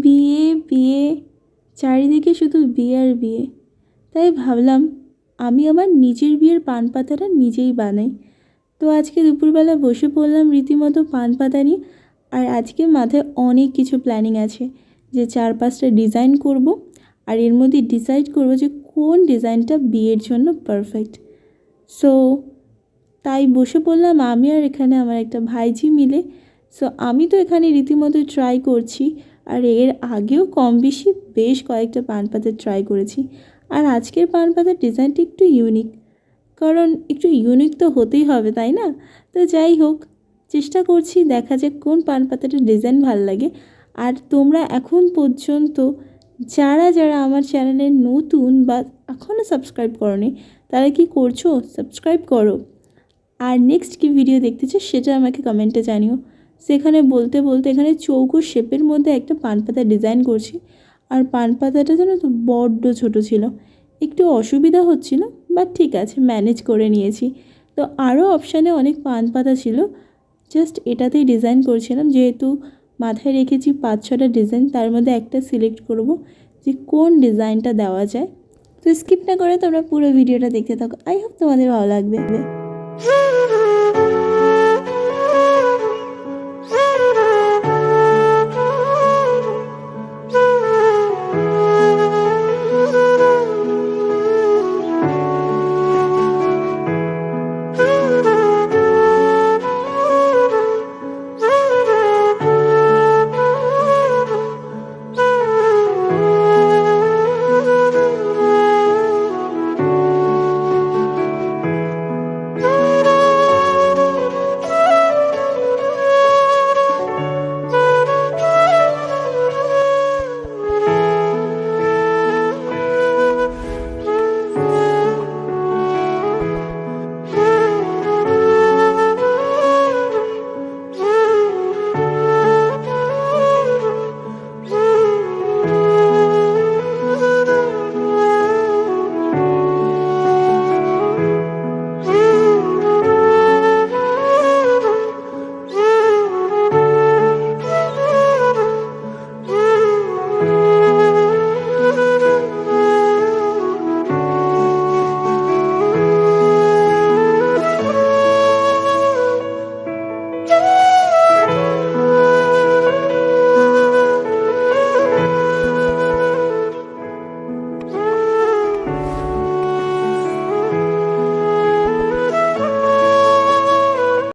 বিয়ে বিয়ে, চারিদিকে শুধু বিয়ে আর বিয়ে। তাই ভাবলাম আমি আমার নিজের বিয়ের পান পাতাটা নিজেই বানাই। তো আজকে দুপুরবেলা বসে পড়লাম রীতিমতো পান পাতা নিয়ে। আর আজকে মাথায় অনেক কিছু প্ল্যানিং আছে, যে 4-5টা ডিজাইন করব, আর এর মধ্যে ডিসাইড করব যে কোন ডিজাইনটা বিয়ের জন্য পারফেক্ট। সো তাই বসে পড়লাম আমি আর এখানে আমার একটা ভাইঝি মিলে। সো আমি তো এখানে রীতিমতো ট্রাই করছি, আর এর আগেও কম বেশি বেশ কয়েকটা পান পাতা ট্রাই করেছি। আর আজকের পান পাতার ডিজাইনটা একটু ইউনিক, কারণ একটু ইউনিক তো হতেই হবে, তাই না? তো যাই হোক, চেষ্টা করছি, দেখা যাক কোন পান পাতাটার ডিজাইন ভালো লাগে। আর তোমরা এখন পর্যন্ত যারা যারা আমার চ্যানেলে নতুন বা এখনও সাবস্ক্রাইব করোনি, তারা কি করছো? সাবস্ক্রাইব করো। আর নেক্সট কী ভিডিও দেখতে চাও সেটা আমাকে কমেন্টে জানিও। সেখানে বলতে বলতে এখানে চৌকো শেপের মধ্যে একটা পান পাতা ডিজাইন করছি। আর পান পাতাটা যেন তো বড্ড ছোটো ছিল, একটু অসুবিধা হচ্ছিল, বাট ঠিক আছে, ম্যানেজ করে নিয়েছি। তো আরও অপশানে অনেক পান পাতা ছিল, জাস্ট এটাতেই ডিজাইন করছিলাম। যেহেতু মাথায় রেখেছি 5-6টা ডিজাইন, তার মধ্যে একটা সিলেক্ট করব যে কোন ডিজাইনটা দেওয়া যায়। তো স্কিপ না করে তোমরা পুরো ভিডিওটা দেখতে থাকো, আই হোপ তোমাদের ভালো লাগবে।